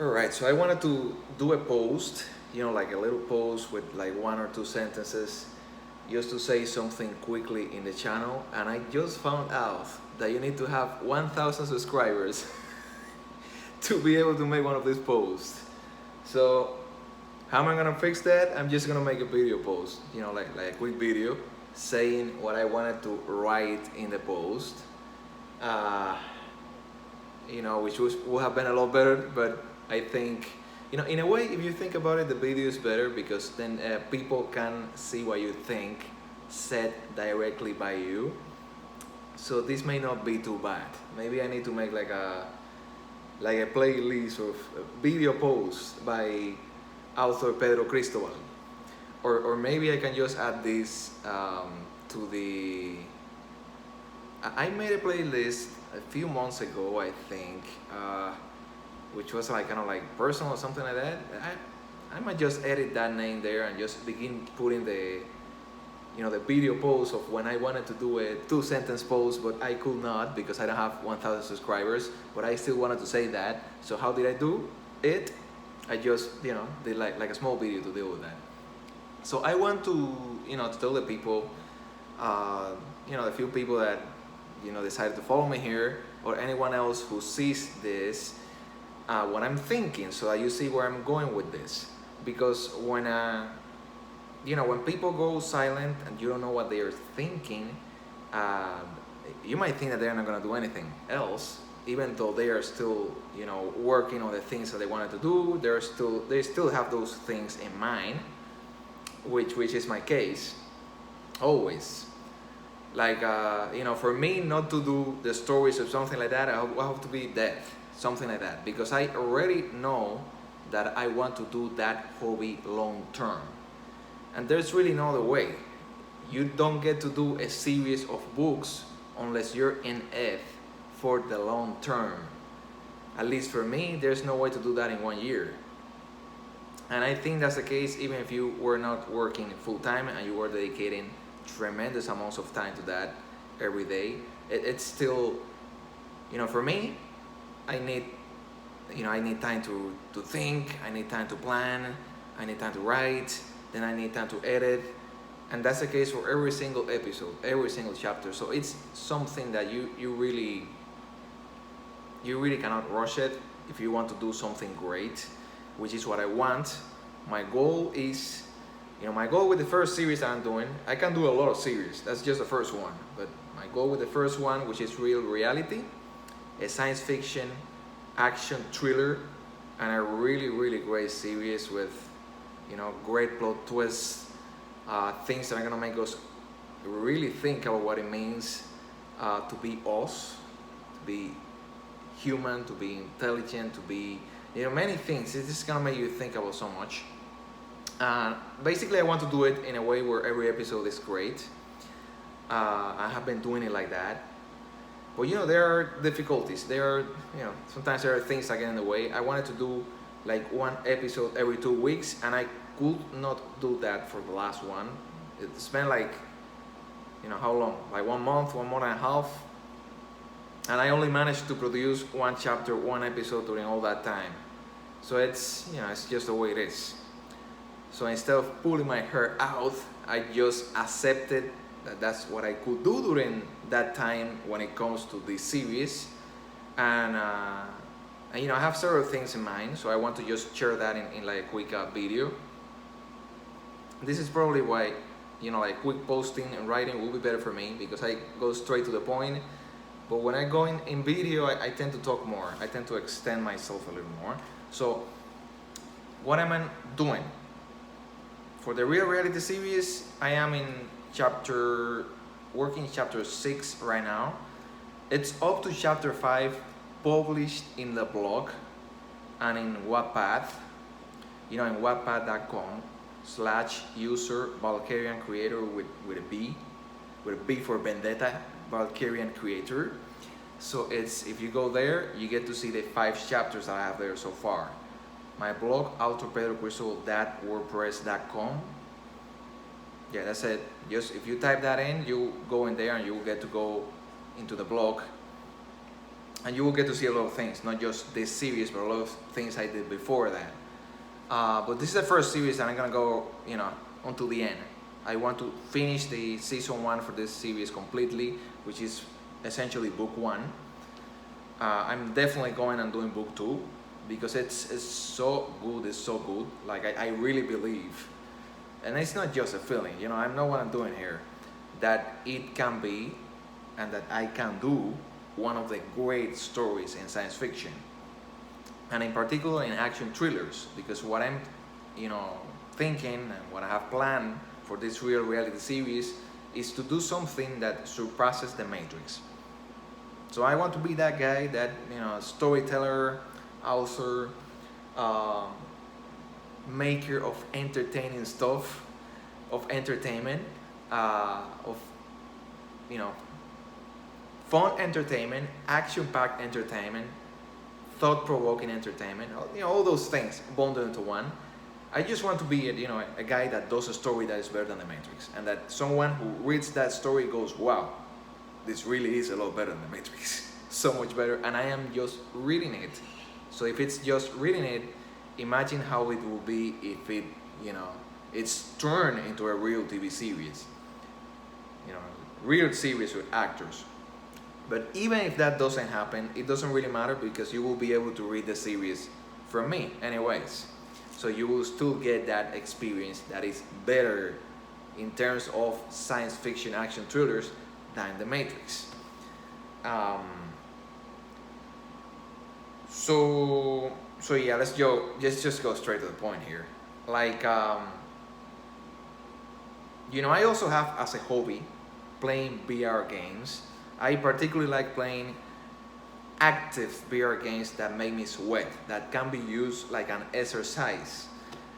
Alright, so I wanted to do a post, like a little post with like one or two sentences, just to say something quickly in the channel. And I just found out that you need to have 1,000 subscribers to be able to make one of these posts. So, how am I gonna fix that? I'm just gonna make a video post, like a quick video saying what I wanted to write in the post. Uh, which would have been a lot better. But I think, in a way, if you think about it, the video is better because then people can see what you think said directly by you. So this may not be too bad. Maybe I need to make like a playlist of video posts by author Pedro Cristobal, or maybe I can just add this to the. I made a playlist a few months ago, I think, which was like kind of like personal or something like that. I might just edit that name there and just begin putting the video post of when I wanted to do a 2 sentence post, but I could not because I don't have 1,000 subscribers. But I still wanted to say that. So how did I do it? I just did like a small video to deal with that. So I want to tell the people, the few people that decided to follow me here, or anyone else who sees this, what I'm thinking, so that you see where I'm going with this. Because when people go silent and you don't know what they are thinking, you might think that they're not going to do anything else, even though they are still working on the things that they wanted to do. They still have those things in mind, which is my case always. Like for me not to do the stories or something like that, I have to be dead, something like that, because I already know that I want to do that hobby long term. And there's really no other way. You don't get to do a series of books unless you're in it for the long term. At least for me, there's no way to do that in 1 year. And I think that's the case even if you were not working full time and you were dedicating tremendous amounts of time to that every day. It's still, for me, I need time to think, I need time to plan, I need time to write, then I need time to edit. And that's the case for every single episode, every single chapter. So it's something that you really cannot rush it if you want to do something great, which is what I want. My goal is, my goal with the first series that I'm doing, I can do a lot of series, that's just the first one. But my goal with the first one, which is Real Reality, a science fiction action thriller, and a really great series with great plot twists, things that are gonna make us really think about what it means to be us, to be human, to be intelligent, to be many things. It's just gonna make you think about so much. Basically, I want to do it in a way where every episode is great. I have been doing it like that. But there are difficulties. Sometimes there are things that get in the way. I wanted to do like one episode every 2 weeks, and I could not do that for the last one. It's been like, how long? Like 1 month, 1 month and a half. And I only managed to produce one chapter, one episode during all that time. So it's just the way it is. So instead of pulling my hair out, I just accepted that that's what I could do during that time when it comes to this series. And I have several things in mind, so I want to just share that in like a quick video. This is probably why like quick posting and writing will be better for me, because I go straight to the point. But when I go in video, I tend to talk more. I tend to extend myself a little more. So what am I doing? For the Real Reality series, I am working chapter 6 right now. It's up to chapter 5 published in the blog and in Wattpad, in wattpad.com/user Valkyrian Creator with a B for Vendetta, Valkyrian Creator. So if you go there, you get to see the 5 chapters that I have there so far. My blog, authorpedrocristobal.wordpress.com. Yeah, that's it. Just if you type that in, you go in there and you will get to go into the blog. and you will get to see a lot of things, not just this series, but a lot of things I did before that. But this is the first series, and I'm gonna go, until the end. I want to finish the season 1 for this series completely, which is essentially book 1. I'm definitely going and doing book 2 because it's so good. It's so good. Like I really believe, and it's not just a feeling. I know what I'm doing here. That it can be, and that I can do one of the great stories in science fiction, and in particular in action thrillers, because what I'm, thinking and what I have planned for this real reality series is to do something that surpasses the Matrix. So I want to be that guy, that storyteller, author, uh, maker of entertaining stuff, of entertainment, of you know fun entertainment, action-packed entertainment, thought-provoking entertainment, all those things bundled into one. I just want to be a guy that does a story that is better than the Matrix, and that someone who reads that story goes, wow, this really is a lot better than the Matrix. So much better, and I am just reading it. So if it's just reading it, imagine how it will be if it's turned into a real TV series. Real series with actors. But even if that doesn't happen, it doesn't really matter, because you will be able to read the series from me anyways. So you will still get that experience that is better in terms of science fiction action thrillers than The Matrix. So yeah, let's just go straight to the point here. Like, I also have as a hobby playing VR games. I particularly like playing active VR games that make me sweat, that can be used like an exercise.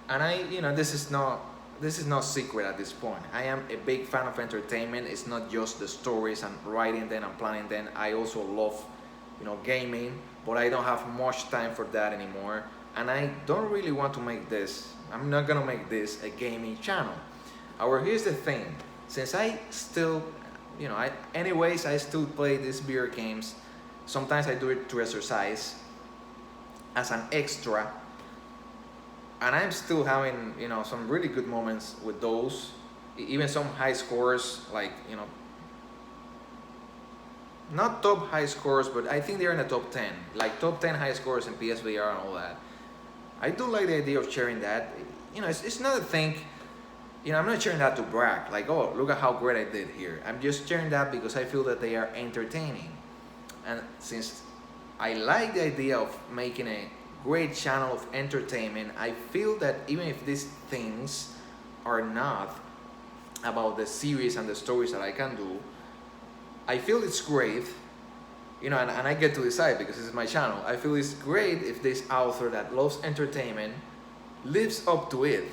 And this is not secret at this point. I am a big fan of entertainment. It's not just the stories and writing them and planning them. I also love, gaming, but I don't have much time for that anymore. And I don't really want to make this. I'm not gonna make this a gaming channel. However, here's the thing. Since I still, I still play these VR games. Sometimes I do it to exercise as an extra, and I'm still having some really good moments with those, even some high scores, like not top high scores, but I think they're in the top 10, like top 10 high scores in PSVR and all that. I do like the idea of sharing that. It's not a thing. I'm not sharing that to brag, like, oh, look at how great I did here. I'm just sharing that because I feel that they are entertaining. And since I like the idea of making a great channel of entertainment, I feel that even if these things are not about the series and the stories that I can do, I feel it's great, and I get to decide because this is my channel. I feel it's great if this author that loves entertainment lives up to it.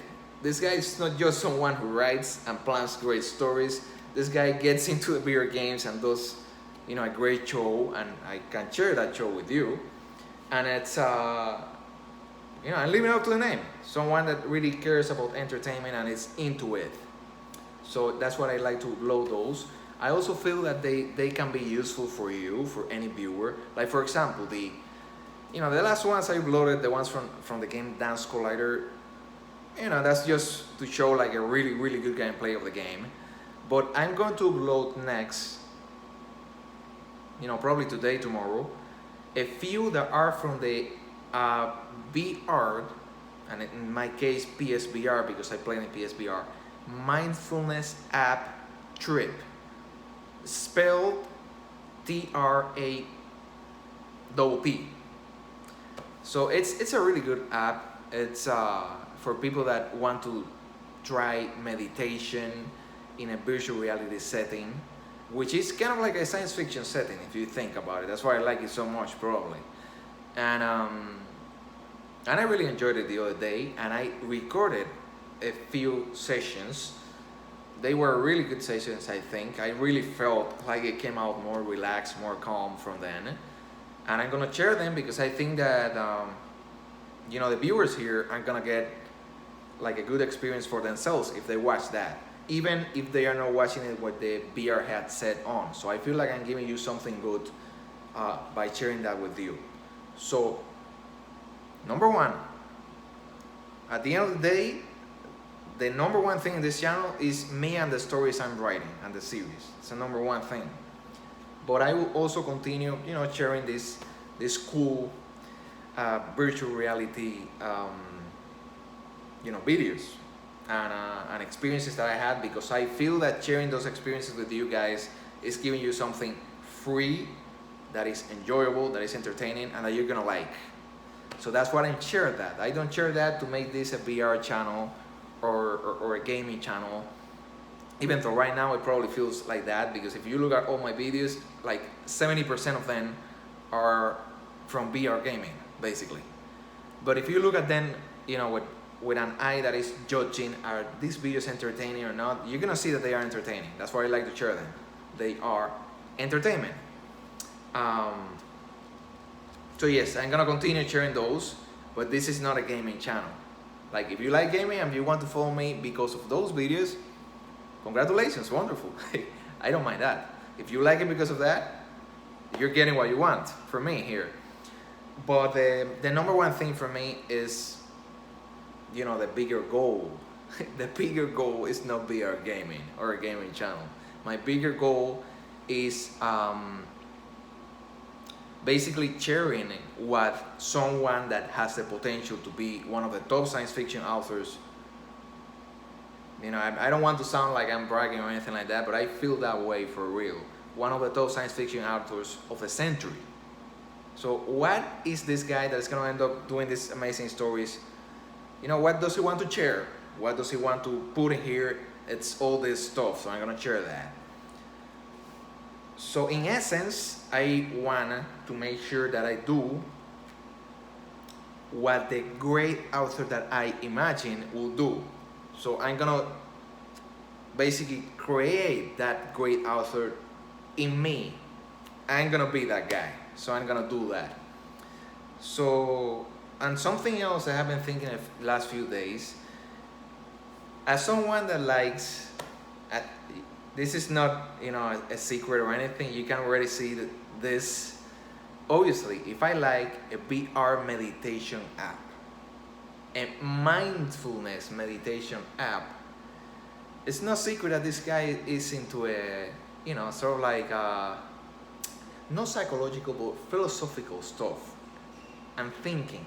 This guy is not just someone who writes and plans great stories. This guy gets into the video games and does, a great show, and I can share that show with you. And it's, I'm living up to the name. Someone that really cares about entertainment and is into it. So that's what I like to load those. I also feel that they can be useful for you, for any viewer. Like, for example, the last ones I've loaded, the ones from the game Dance Collider, that's just to show like a really, really good gameplay of the game. But I'm going to upload next, probably today, tomorrow, a few that are from the VR, and in my case PSVR, because I play in PSVR, mindfulness app trip, spelled TRAPP. So it's a really good app. It's for people that want to try meditation in a virtual reality setting, which is kind of like a science fiction setting if you think about it. That's why I like it so much, probably. And I really enjoyed it the other day, and I recorded a few sessions. They were really good sessions, I think. I really felt like it came out more relaxed, more calm from then. And I'm gonna share them because I think that the viewers here are gonna get like a good experience for themselves if they watch that, even if they are not watching it with the VR headset on. So I feel like I'm giving you something good by sharing that with you. So, number one, at the end of the day, the number one thing in this channel is me and the stories I'm writing and the series. It's the number one thing. But I will also continue, sharing this cool virtual reality, videos and experiences that I had, because I feel that sharing those experiences with you guys is giving you something free that is enjoyable, that is entertaining, and that you're gonna like. So that's why I share that. I don't share that to make this a VR channel or a gaming channel, even though right now it probably feels like that, because if you look at all my videos, like 70% of them are from VR gaming, basically. But if you look at them, with an eye that is judging, are these videos entertaining or not, you're gonna see that they are entertaining. That's why I like to share them. They are entertainment. So yes, I'm gonna continue sharing those, but this is not a gaming channel. Like, if you like gaming and you want to follow me because of those videos, congratulations, wonderful. I don't mind that. If you like it because of that, you're getting what you want from me here. But the number one thing for me is, the bigger goal. The bigger goal is not VR gaming or a gaming channel. My bigger goal is basically sharing what someone that has the potential to be one of the top science fiction authors. I don't want to sound like I'm bragging or anything like that, but I feel that way for real. One of the top science fiction authors of the century. So what is this guy that's gonna end up doing these amazing stories? What does he want to share? What does he want to put in here? It's all this stuff, so I'm gonna share that. So in essence, I want to make sure that I do what the great author that I imagine will do. So I'm gonna basically create that great author in me. I'm gonna be that guy. So I'm gonna do that. So, and something else I have been thinking of the last few days, as someone that likes, this is not a secret or anything, you can already see that this, obviously, if I like a VR meditation app, a mindfulness meditation app, it's no secret that this guy is into a, sort of like not psychological but philosophical stuff, and thinking,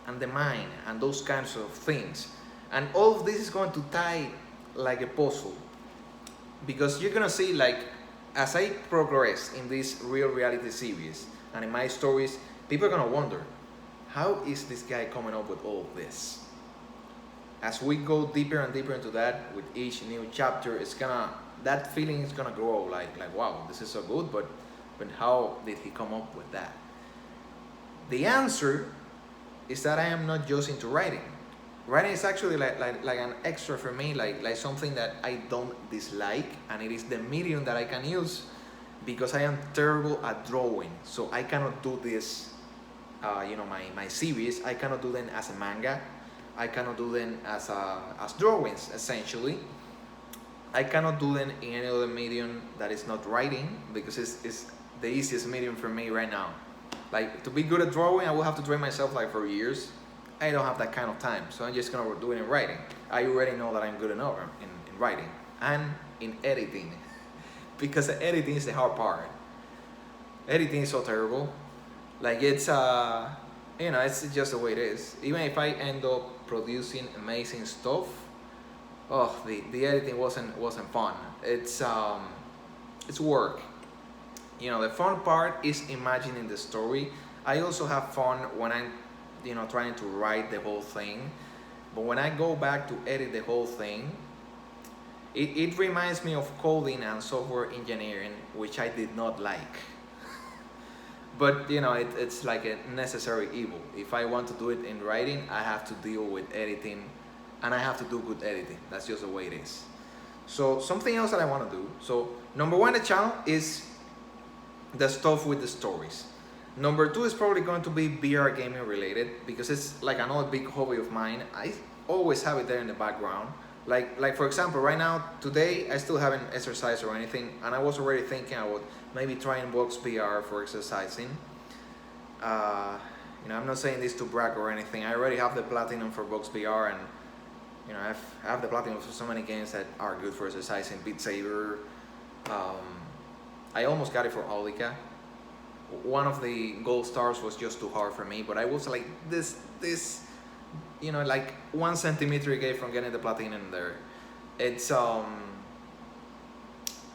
and the mind, and those kinds of things. And all of this is going to tie like a puzzle, because you're gonna see, like, as I progress in this real reality series and in my stories, people are gonna wonder, how is this guy coming up with all of this? As we go deeper and deeper into that with each new chapter, that feeling is gonna grow, like wow, this is so good, but how did he come up with that? The answer is that I am not just into writing. Writing is actually like an extra for me, like something that I don't dislike, and it is the medium that I can use, because I am terrible at drawing. So I cannot do this, my series, I cannot do them as a manga, I cannot do them as drawings, essentially. I cannot do them in any other medium that is not writing, because it's the easiest medium for me right now. Like, to be good at drawing, I will have to train myself like for years. I don't have that kind of time, so I'm just gonna do it in writing. I already know that I'm good enough in writing and in editing, because the editing is the hard part. Editing is so terrible. Like, it's it's just the way it is. Even if I end up producing amazing stuff, the editing wasn't fun. It's work. The fun part is imagining the story. I also have fun when I'm trying to write the whole thing, but when I go back to edit the whole thing, it reminds me of coding and software engineering, which I did not like. But it's like a necessary evil. If I want to do it in writing, I have to deal with editing, and I have to do good editing. That's just the way it is. So something else that I want to do. So number one, the channel is the stuff with the stories. Number two is probably going to be VR gaming related, because it's like another big hobby of mine. I always have it there in the background. Like for example, right now today I still haven't exercised or anything, and I was already thinking about maybe trying Box VR for exercising. Uh, I'm not saying this to brag or anything. I already have the platinum for Box VR, and I have the platinum for so many games that are good for exercising. Beat Saber. Um, I almost got it for Aulica. One of the gold stars was just too hard for me, but I was like this, like 1 centimeter away from getting the platinum there. It's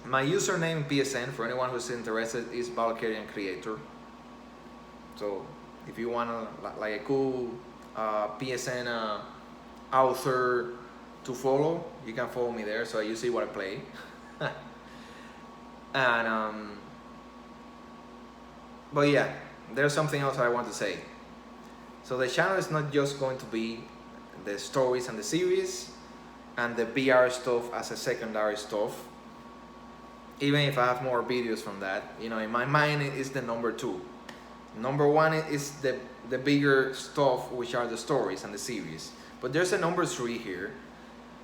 my username in PSN for anyone who's interested is Valkyrian Creator. So if you want like a cool PSN author to follow, you can follow me there. So you see what I play. And but yeah, there's something else I want to say. So the channel is not just going to be the stories and the series and the VR stuff as a secondary stuff. Even if I have more videos from that, in my mind it is the number two. Number one is the bigger stuff, which are the stories and the series. But there's a number three here,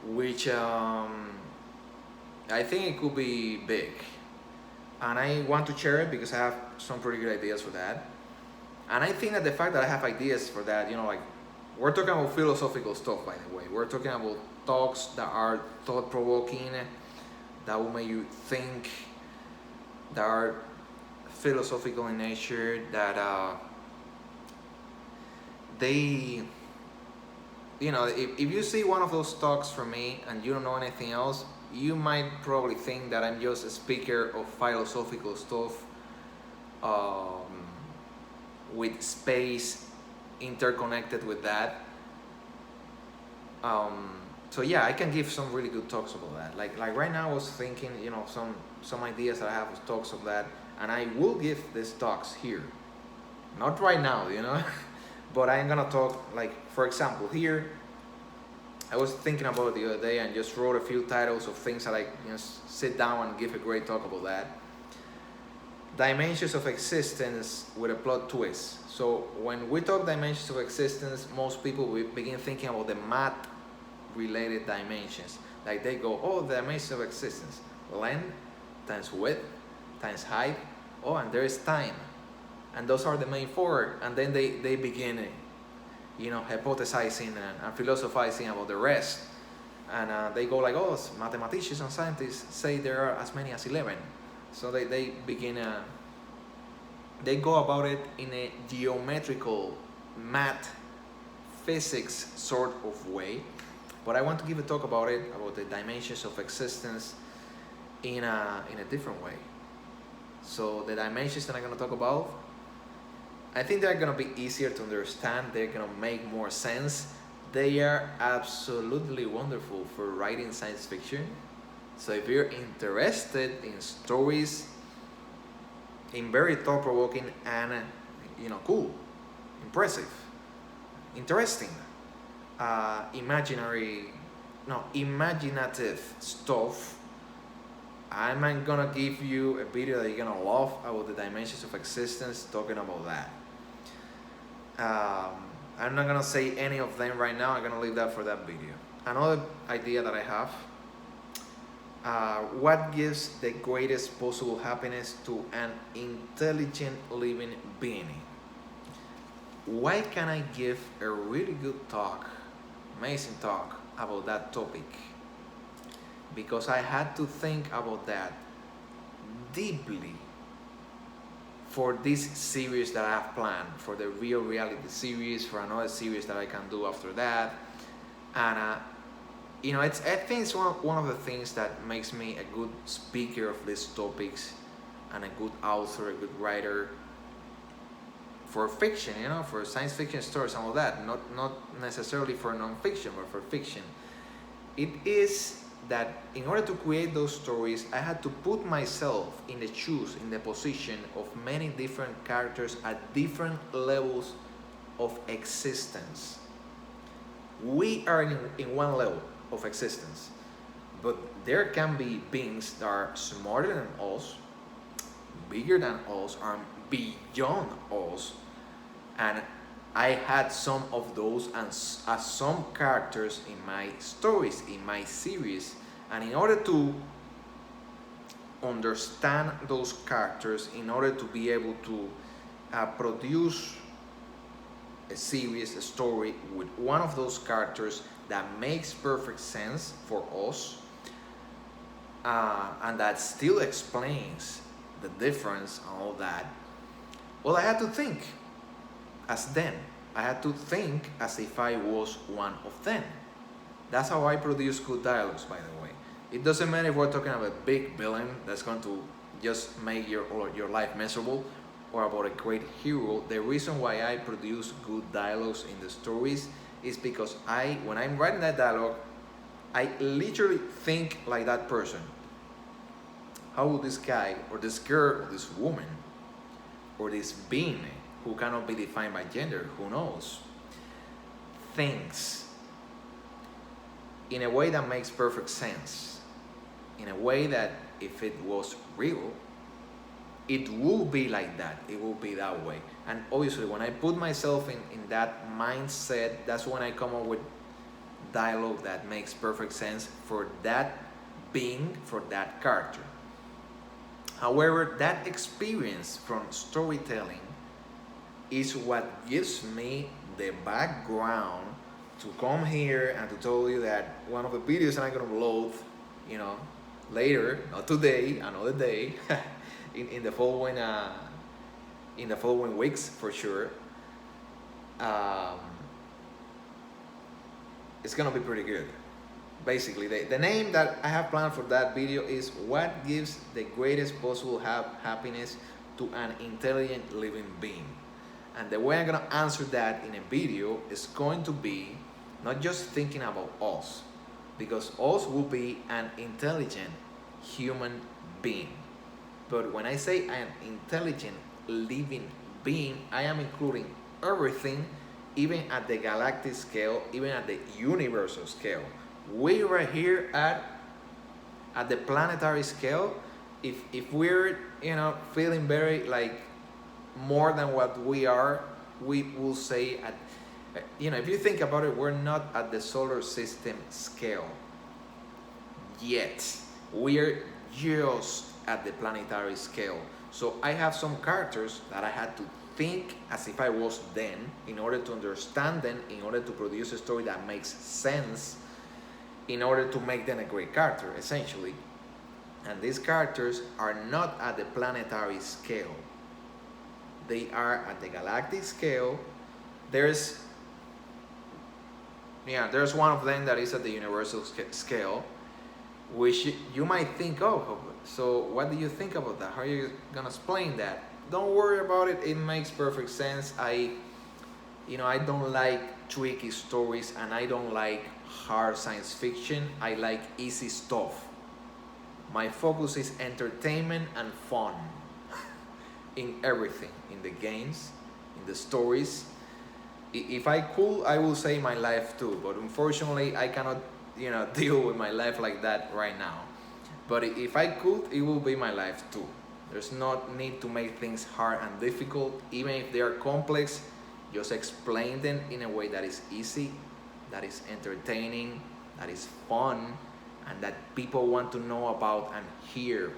which I think it could be big. And I want to share it because I have some pretty good ideas for that. And I think that the fact that I have ideas for that, like we're talking about philosophical stuff, by the way. We're talking about talks that are thought-provoking, that will make you think, that are philosophical in nature, that they, if you see one of those talks from me and you don't know anything else, you might probably think that I'm just a speaker of philosophical stuff with space interconnected with that. So yeah, I can give some really good talks about that. Like right now I was thinking, some ideas that I have of talks of that, and I will give these talks here. Not right now, but I'm gonna talk, like for example here, I was thinking about it the other day and just wrote a few titles of things that I sit down and give a great talk about that. Dimensions of existence with a plot twist. So when we talk dimensions of existence, most people will begin thinking about the math related dimensions. Like they go, oh, the dimensions of existence, length times width times height, oh, and there is time, and those are the main four. And then they begin hypothesizing and philosophizing about the rest, and they go like, oh, mathematicians and scientists say there are as many as 11. So they begin they go about it in a geometrical math physics sort of way. But I want to give a talk about it, about the dimensions of existence in a different way. So the dimensions that I'm going to talk about, I think they're going to be easier to understand. They're going to make more sense. They are absolutely wonderful for writing science fiction. So if you're interested in stories, in very thought-provoking and cool, impressive, interesting, imaginative stuff, I'm gonna give you a video that you're gonna love about the dimensions of existence, talking about that. I'm not gonna say any of them right now. I'm gonna leave that for that video. Another idea that I have, what gives the greatest possible happiness to an intelligent living being? Why can I give a really good talk, amazing talk about that topic? Because I had to think about that deeply for this series that I have planned, for the real reality series, for another series that I can do after that. And I think it's one of the things that makes me a good speaker of these topics and a good author, a good writer for fiction, for science fiction stories and all that. Not necessarily for non-fiction, but for fiction. It is that in order to create those stories, I had to put myself in the shoes, in the position of many different characters at different levels of existence. We are in one level of existence, but there can be beings that are smarter than us, bigger than us, are beyond us, and I had some of those as some characters in my stories, in my series. And in order to understand those characters, in order to be able to produce a series, a story with one of those characters that makes perfect sense for us, and that still explains the difference and all that, well, I had to think as them. I had to think as if I was one of them. That's how I produce good dialogues, by the way. It doesn't matter if we're talking about a big villain that's going to just make your life miserable, or about a great hero. The reason why I produce good dialogues in the stories is because when I'm writing that dialogue, I literally think like that person. How would this guy, or this girl, or this woman, or this being who cannot be defined by gender, who knows, thinks in a way that makes perfect sense, in a way that if it was real, it will be like that, it will be that way. And obviously when I put myself in that mindset, that's when I come up with dialogue that makes perfect sense for that being, for that character. However, that experience from storytelling is what gives me the background to come here and to tell you that one of the videos that I'm gonna upload, later, not today, another day, in the following weeks for sure, it's gonna be pretty good. Basically, the name that I have planned for that video is "What Gives the Greatest Possible Happiness to an Intelligent Living Being?" And the way I'm gonna answer that in a video is going to be not just thinking about us, because us will be an intelligent human being. But when I say an intelligent living being, I am including everything, even at the galactic scale, even at the universal scale. We right here at the planetary scale, if we're feeling very like more than what we are, we will say if you think about it, we're not at the solar system scale yet. We're just at the planetary scale. So I have some characters that I had to think as if I was them, in order to understand them, in order to produce a story that makes sense, in order to make them a great character, essentially. And these characters are not at the planetary scale. They are at the galactic scale. There's one of them that is at the universal scale, which you might think, oh, so what do you think about that? How are you gonna explain that? Don't worry about it. It makes perfect sense. I don't like tricky stories, and I don't like hard science fiction. I like easy stuff. My focus is entertainment and fun in everything, in the games, in the stories. If I could, I will say my life too, but unfortunately I cannot deal with my life like that right now. But if I could, it will be my life too. There's no need to make things hard and difficult. Even if they are complex, just explain them in a way that is easy, that is entertaining, that is fun, and that people want to know about and hear.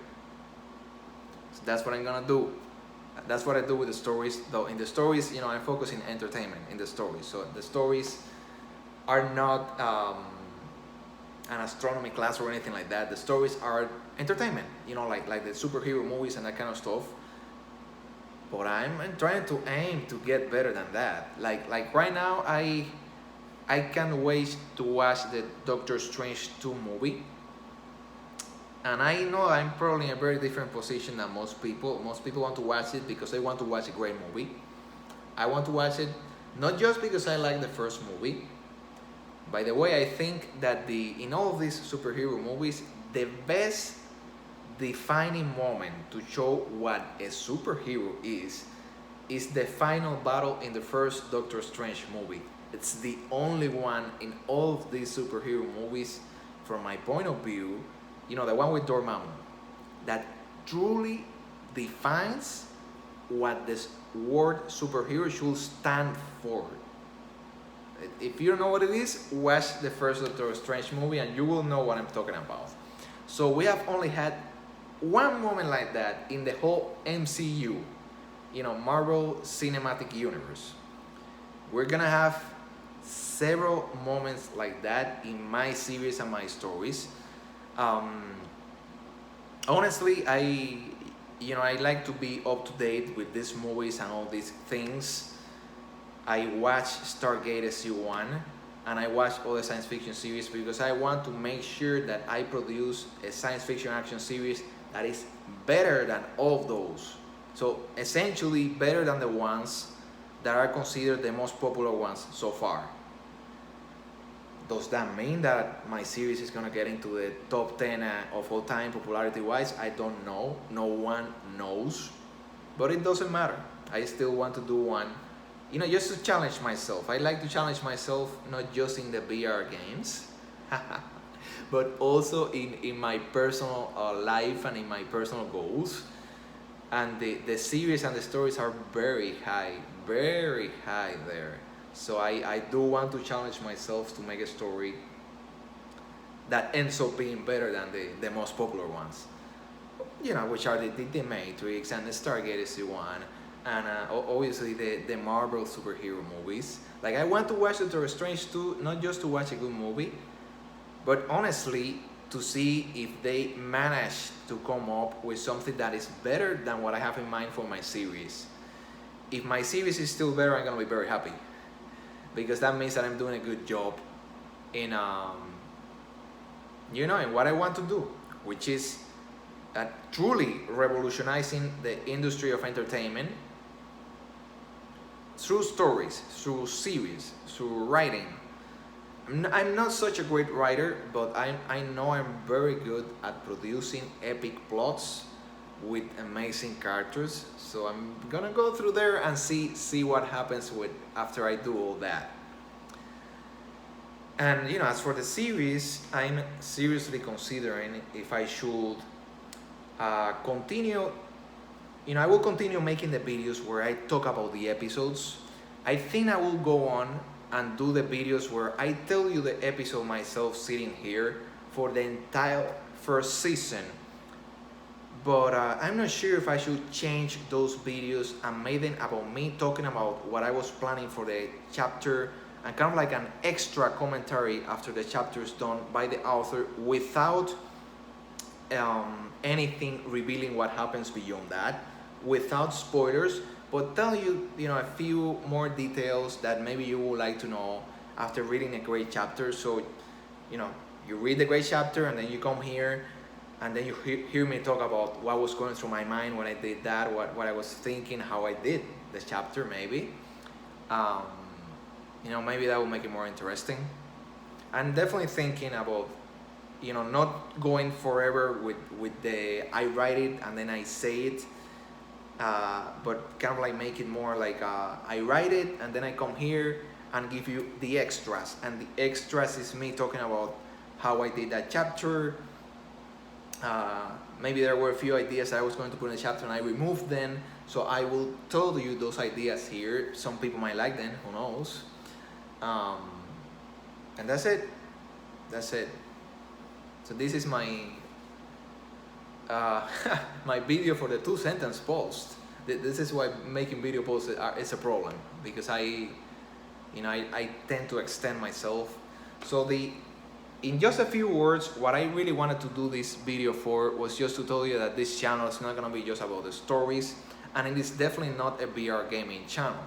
So that's what I'm gonna do. That's what I do with the stories, though. In the stories, I focus in entertainment in the stories. So the stories are not an astronomy class or anything like that. The stories are entertainment, like the superhero movies and that kind of stuff. But I'm trying to aim to get better than that. Like right now, I can't wait to watch the Doctor Strange 2 movie. And I know I'm probably in a very different position than most people. Most people want to watch it because they want to watch a great movie. I want to watch it not just because I like the first movie. By the way, I think that in all of these superhero movies, the best defining moment to show what a superhero is the final battle in the first Doctor Strange movie. It's the only one in all of these superhero movies, from my point of view, the one with Dormammu, that truly defines what word superhero should stand for. If you don't know what it is, watch the first Doctor Strange movie and you will know what I'm talking about. So we have only had one moment like that in the whole MCU, Marvel Cinematic Universe. We're gonna have several moments like that in my series and my stories. Honestly, I like to be up to date with these movies and all these things. I watch Stargate SG-1 and I watch other science fiction series because I want to make sure that I produce a science fiction action series that is better than all of those. So essentially better than the ones that are considered the most popular ones so far. Does that mean that my series is gonna get into the top 10 of all time popularity wise? I don't know. No one knows. But it doesn't matter. I still want to do one, just to challenge myself. I like to challenge myself not just in the VR games, but also in my personal life and in my personal goals. And the series and the stories are very high there. So I do want to challenge myself to make a story that ends up being better than the most popular ones. Which are the Matrix and the Stargate SG-1 and obviously the Marvel superhero movies. Like I want to watch Doctor Strange 2, not just to watch a good movie, but honestly to see if they manage to come up with something that is better than what I have in mind for my series. If my series is still better, I'm gonna be very happy, because that means that I'm doing a good job in in what I want to do, which is truly revolutionizing the industry of entertainment through stories, through series, through writing. I'm not such a great writer, but I know I'm very good at producing epic plots with amazing characters. So I'm gonna go through there and see what happens after I do all that. And as for the series, I'm seriously considering if I should continue. I will continue making the videos where I talk about the episodes. I think I will go on and do the videos where I tell you the episode myself sitting here for the entire first season. But I'm not sure if I should change those videos and make them about me talking about what I was planning for the chapter and kind of like an extra commentary after the chapter is done by the author without anything revealing what happens beyond that, without spoilers, but tell you, a few more details that maybe you would like to know after reading a great chapter. So, you read the great chapter and then you come here and then you hear me talk about what was going through my mind when I did that, what I was thinking, how I did the chapter maybe. Maybe that will make it more interesting. I'm definitely thinking about, not going forever with the I write it and then I say it, but kind of like make it more like I write it and then I come here and give you the extras. And the extras is me talking about how I did that chapter. Maybe there were a few ideas I was going to put in the chapter and I removed them. So I will tell you those ideas here. Some people might like them, who knows. And that's it. So this is my my video for the 2-sentence post. This is why making video posts is a problem, because I tend to extend myself. So in just a few words, what I really wanted to do this video for was just to tell you that this channel is not gonna be just about the stories, and it is definitely not a VR gaming channel.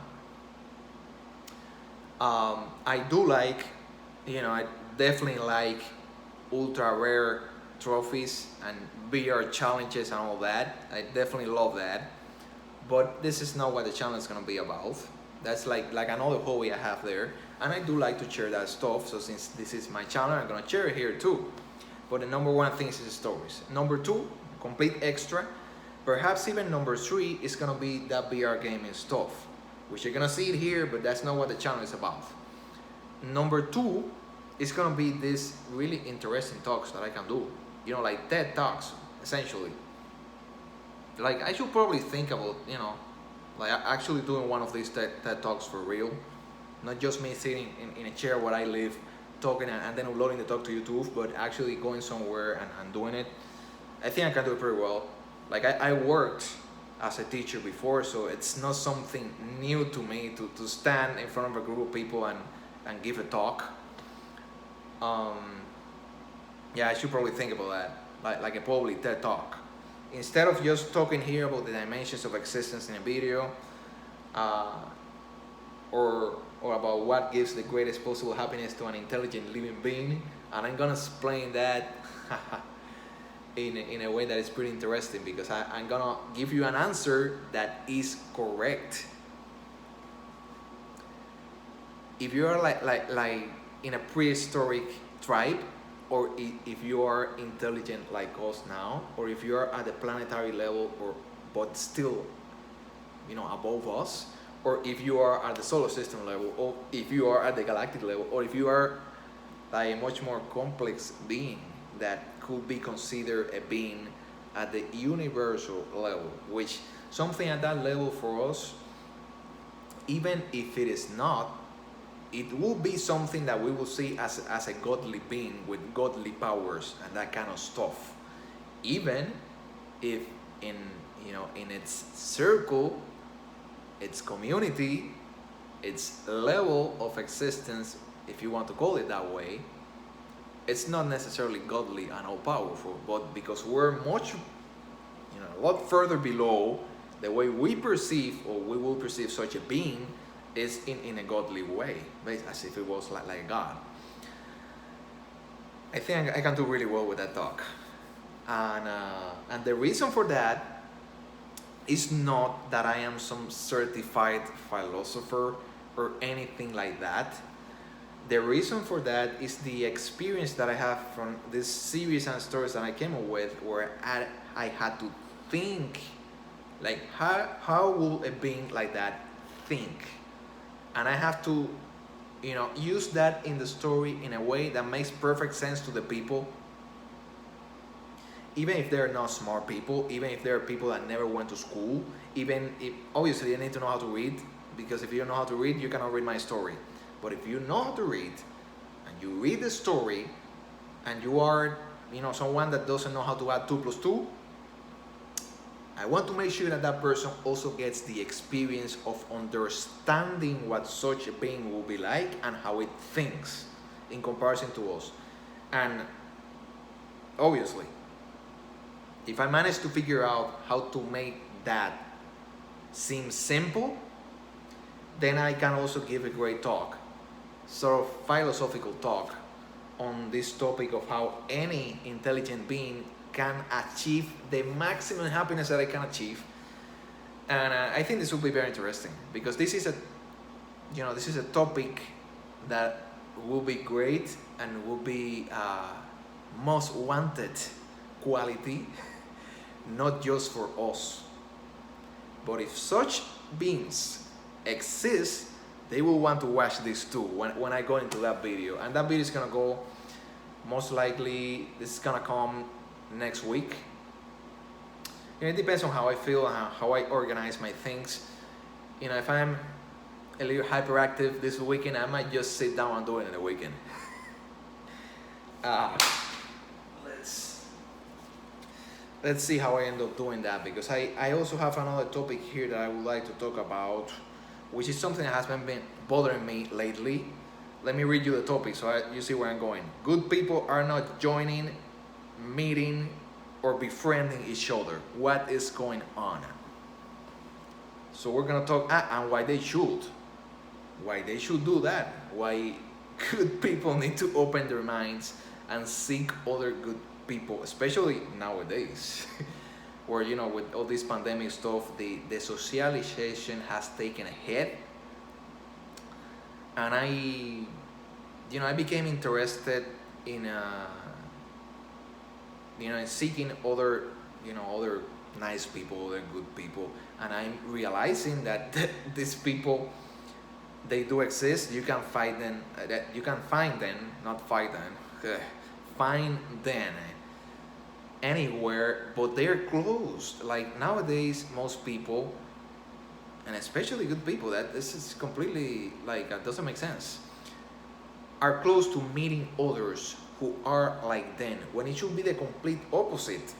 I do like, I definitely like ultra rare trophies and VR challenges and all that. I definitely love that. But this is not what the channel is gonna be about. That's like another hobby I have there. And I do like to share that stuff. So since this is my channel, I'm gonna share it here too. But the number one thing is the stories. Number two, complete extra. Perhaps even number three is gonna be that VR gaming stuff, which you're gonna see it here, but that's not what the channel is about. Number two is gonna be these really interesting talks that I can do, like TED Talks, essentially. Like I should probably think about, like actually doing one of these TED Talks for real, not just me sitting in a chair where I live talking and then uploading the talk to YouTube, but actually going somewhere and doing it. I think I can do it pretty well. Like I worked as a teacher before, so it's not something new to me to stand in front of a group of people and give a talk. Yeah, I should probably think about that, like a public TED Talk. Instead of just talking here about the dimensions of existence in a video, uh, or about what gives the greatest possible happiness to an intelligent living being, and I'm gonna explain that in a way that is pretty interesting, because I'm gonna give you an answer that is correct. If you are like in a prehistoric tribe, or if you are intelligent like us now, or if you are at the planetary level, or but still, above us, or if you are at the solar system level, or if you are at the galactic level, or if you are like a much more complex being that could be considered a being at the universal level, which something at that level for us, even if it is not, it will be something that we will see as a godly being with godly powers and that kind of stuff, even if in its circle, its community, its level of existence, if you want to call it that way, it's not necessarily godly and all powerful, but because we're much, a lot further below, the way we perceive, or we will perceive such a being, is in a godly way, as if it was like a god. I think I can do really well with that talk, and the reason for that is not that I am some certified philosopher or anything like that. The reason for that is the experience that I have from this series and stories that I came up with, where I had to think, like how will a being like that think? And I have to, use that in the story in a way that makes perfect sense to the people, even if they're not smart people, even if they're people that never went to school, even if obviously they need to know how to read, because if you don't know how to read, you cannot read my story. But if you know how to read, and you read the story, and you are, someone that doesn't know how to add 2 plus 2, I want to make sure that that person also gets the experience of understanding what such a being will be like and how it thinks in comparison to us. And obviously, if I manage to figure out how to make that seem simple, then I can also give a great talk, sort of philosophical talk, on this topic of how any intelligent being can achieve the maximum happiness that I can achieve. And I think this will be very interesting, because this is a topic that will be great and will be most wanted quality, not just for us, but if such beings exist, they will want to watch this too when I go into that video. And that video is gonna go, most likely this is gonna come next week. It depends on how I feel and how I organize my things. If I'm a little hyperactive this weekend, I might just sit down and do it in the weekend. Let's see how I end up doing that, because I also have another topic here that I would like to talk about, which is something that has been bothering me lately. Let me read you the topic so you see where I'm going. Good people are not joining, meeting, or befriending each other. What is going on? So we're gonna talk and why they should do that. Why good people need to open their minds and seek other good people, especially nowadays, where with all this pandemic stuff, the socialization has taken a hit, and I became interested in in seeking other nice people, other good people, and I'm realizing that these people, they do exist. You can find them. Not find them. Find them anywhere, but they're closed. Like nowadays, most people and especially good people, that this is completely like doesn't make sense, are close to meeting others who are like them, when it should be the complete opposite.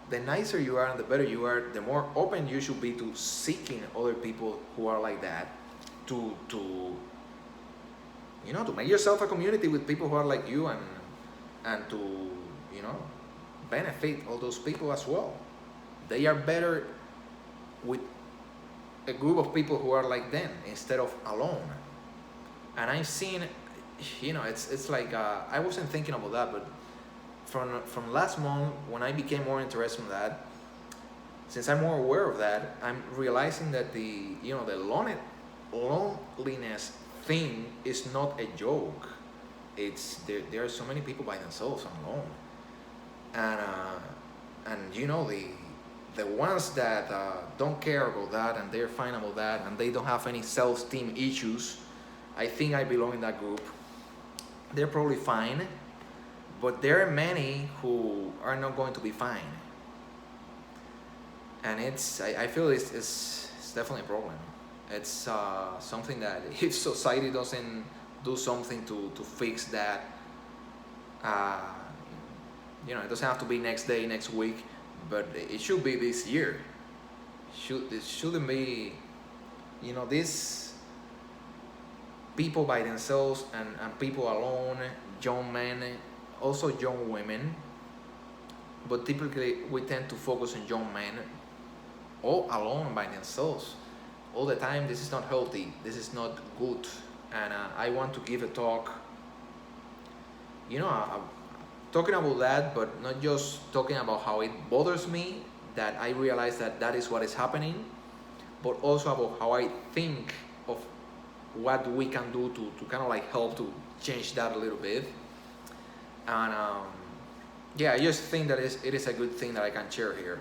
The nicer you are and the better you are, the more open you should be to seeking other people who are like that, to to make yourself a community with people who are like you, and to benefit all those people as well. They are better with a group of people who are like them instead of alone. And I've seen, it's like I wasn't thinking about that, but from last month when I became more interested in that, since I'm more aware of that, I'm realizing that the loneliness thing is not a joke. It's there are so many people by themselves and alone, and the ones that don't care about that and they're fine about that and they don't have any self-esteem issues. I think I belong in that group. They're probably fine, but there are many who are not going to be fine, and I feel it's definitely a problem. It's something that if society doesn't do something to fix that, it doesn't have to be next day, next week, but it should be this year. It shouldn't be, these people by themselves and people alone, young men, also young women, but typically we tend to focus on young men all alone by themselves all the time. This is not healthy, this is not good, and I want to give a talk, talking about that, but not just talking about how it bothers me, that I realize that is what is happening, but also about how I think of what we can do to kind of like help to change that a little bit. And I just think that it is a good thing that I can share here.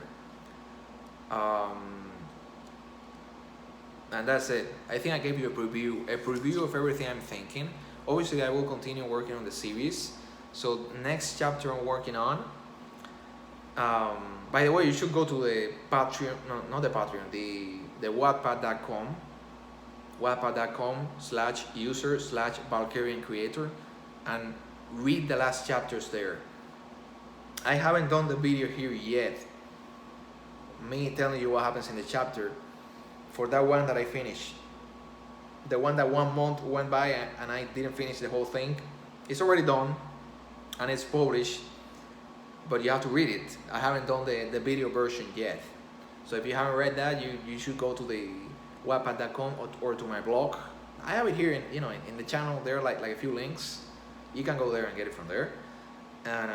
And that's it. I think I gave you a preview of everything I'm thinking. Obviously, I will continue working on the series. So next chapter I'm working on. By the way, you should go to the Patreon, no, not the Patreon, the Wattpad.com, Wattpad.com/user/Valkyrian creator, and read the last chapters there. I haven't done the video here yet, me telling you what happens in the chapter for that one that I finished. The one that 1 month went by and I didn't finish the whole thing. It's already done and it's published, but you have to read it. I haven't done the video version yet. So if you haven't read that, you should go to the Wattpad.com or to my blog. I have it here in the channel. There are like a few links. You can go there and get it from there. And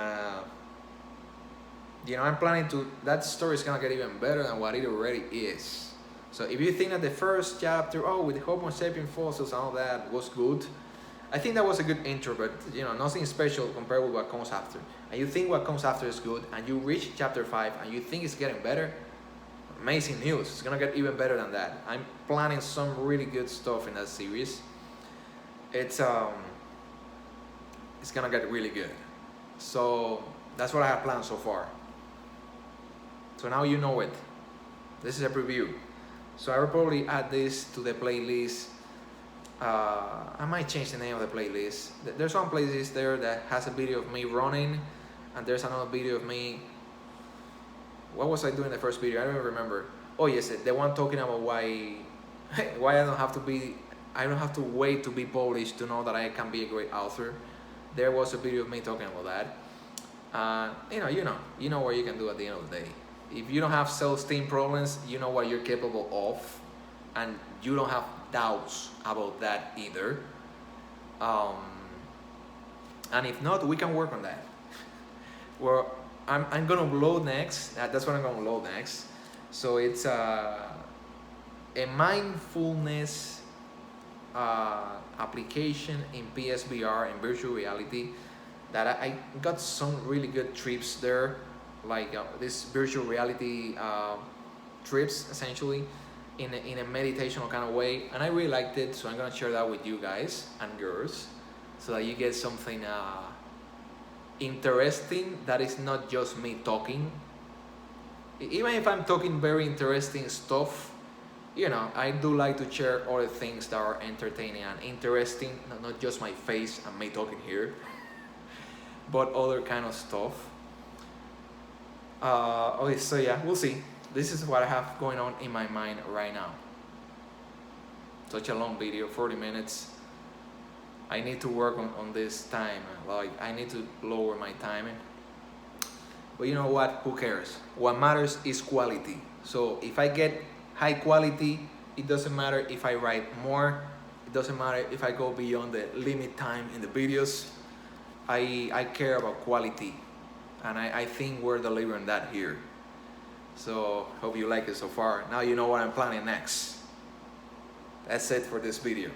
I'm planning that story is gonna get even better than what it already is. So if you think that the first chapter, with the Homo sapien fossils and all that was good, I think that was a good intro, but nothing special compared with what comes after. And you think what comes after is good, and you reach chapter 5 and you think it's getting better, amazing news. It's gonna get even better than that. I'm planning some really good stuff in that series. It's gonna get really good. So that's what I have planned so far. So now you know it. This is a preview. So I will probably add this to the playlist. I might change the name of the playlist. There's one playlist there that has a video of me running, and there's another video of me. What was I doing in the first video? I don't even remember. Oh yes, the one talking about why I don't have to wait to be published to know that I can be a great author. There was a video of me talking about that. You know what you can do at the end of the day. If you don't have self-esteem problems, you know what you're capable of, and you don't have doubts about that either. And if not, we can work on that. Well, I'm gonna load next. That's what I'm gonna load next. So it's a mindfulness application in PSVR and virtual reality that I got some really good trips there, like this virtual reality trips essentially in a meditational kind of way, and I really liked it. So I'm gonna share that with you guys and girls, so that you get something interesting that is not just me talking. Even if I'm talking very interesting stuff, you know, I do like to share other things that are entertaining and interesting, not just my face and me talking here, but other kind of stuff. Okay, so yeah, we'll see. This is what I have going on in my mind right now. Such a long video, 40 minutes. I need to work on this time. Like, I need to lower my timing. But you know what? Who cares? What matters is quality. So if I get high quality, it doesn't matter if I write more. It doesn't matter if I go beyond the limit time in the videos. I care about quality. And I think we're delivering that here. So hope you like it so far. Now you know what I'm planning next. That's it for this video.